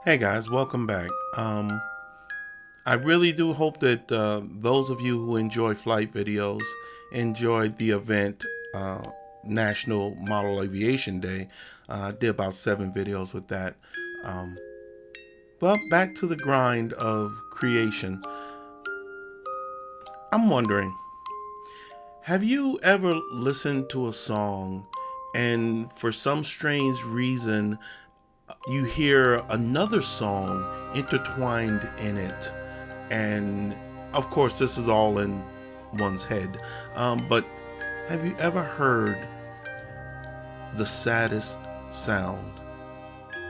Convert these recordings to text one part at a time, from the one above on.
Hey guys, welcome back. I really do hope that those of you who enjoy flight videos enjoyed the event, National Model Aviation Day. I did about 7 videos with that. Um, well, back to the grind of creation. I'm wondering, have you ever listened to a song and for some strange reason you hear another song intertwined in it? And of course, this is all in one's head. But have you ever heard the saddest sound?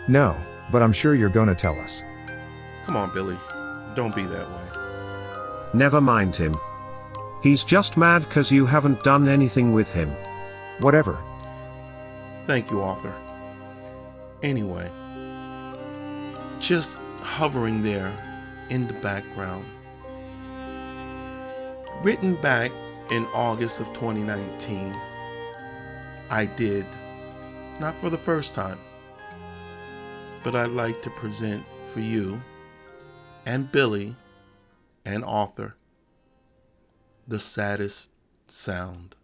No, but I'm sure you're gonna tell us. Come on, Billy. Don't be that way. Never mind him. He's just mad 'cause you haven't done anything with him. Whatever. Thank you, author. Anyway, just hovering there in the background. Written back in August of 2019, I did, not for the first time, but I'd like to present for you and Billy and author the saddest sound.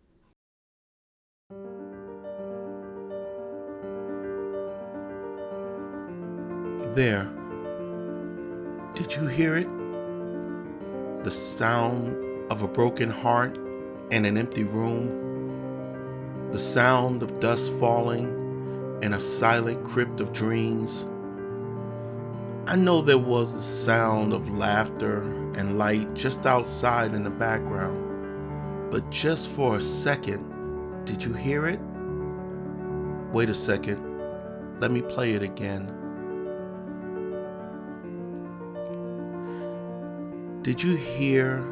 There. Did you hear it? The sound of a broken heart in an empty room. The sound of dust falling in a silent crypt of dreams. I know there was the sound of laughter and light just outside in the background. But just for a second, did you hear it? Wait a second. Let me play it again. Did you hear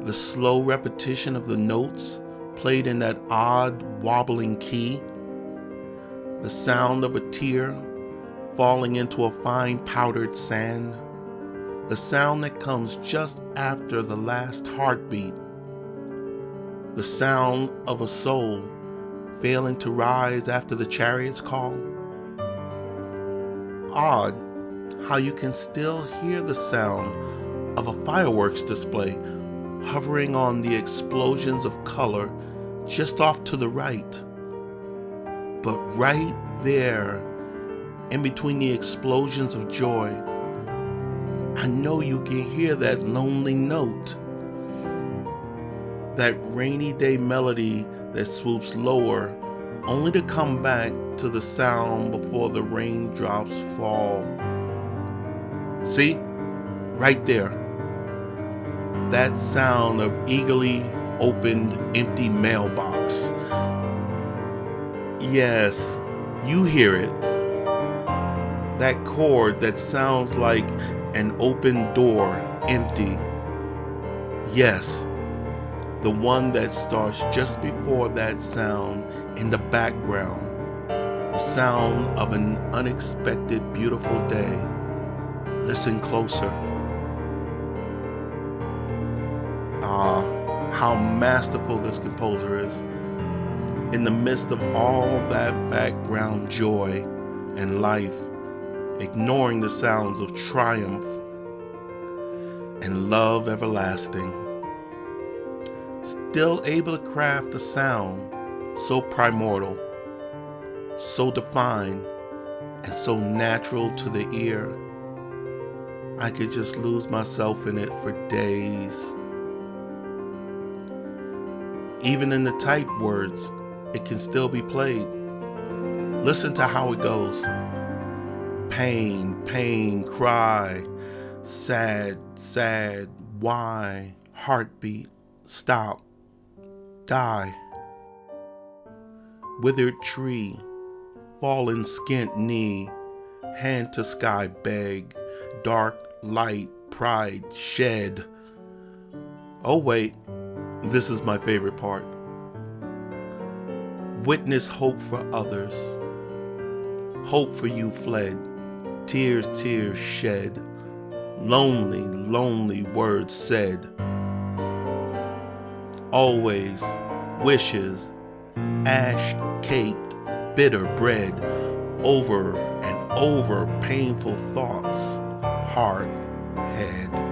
the slow repetition of the notes played in that odd, wobbling key? The sound of a tear falling into a fine powdered sand? The sound that comes just after the last heartbeat? The sound of a soul failing to rise after the chariot's call? Odd how you can still hear the sound of a fireworks display hovering on the explosions of color just off to the right. But right there, in between the explosions of joy, I know you can hear that lonely note, that rainy day melody that swoops lower, only to come back to the sound before the raindrops fall. See? Right there. That sound of eagerly opened empty mailbox. Yes, you hear it. That chord that sounds like an open door, empty. Yes, the one that starts just before that sound in the background. The sound of an unexpected, beautiful day. Listen closer. How masterful this composer is. In the midst of all that background joy and life, ignoring the sounds of triumph and love everlasting, still able to craft a sound so primordial, so defined, and so natural to the ear, I could just lose myself in it for days. Even in the typed words, it can still be played. Listen to how it goes. Pain, pain, cry, sad, sad, why, heartbeat, stop, die. Withered tree, fallen skint knee, hand to sky beg, dark light, pride shed. Oh wait, this is my favorite part. Witness hope for others. Hope for you fled. Tears, tears shed. Lonely, lonely words said. Always wishes, ash caked, bitter bread. over and over painful thoughts, heart, head.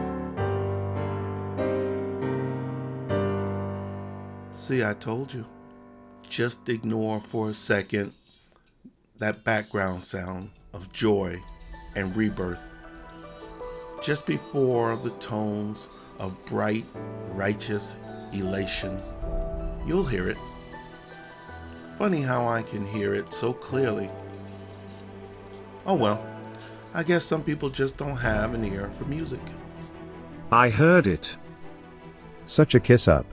See, I told you. Just ignore for a second that background sound of joy and rebirth. Just before the tones of bright, righteous elation. You'll hear it. Funny how I can hear it so clearly. Oh well, I guess some people just don't have an ear for music. I heard it. Such a kiss up.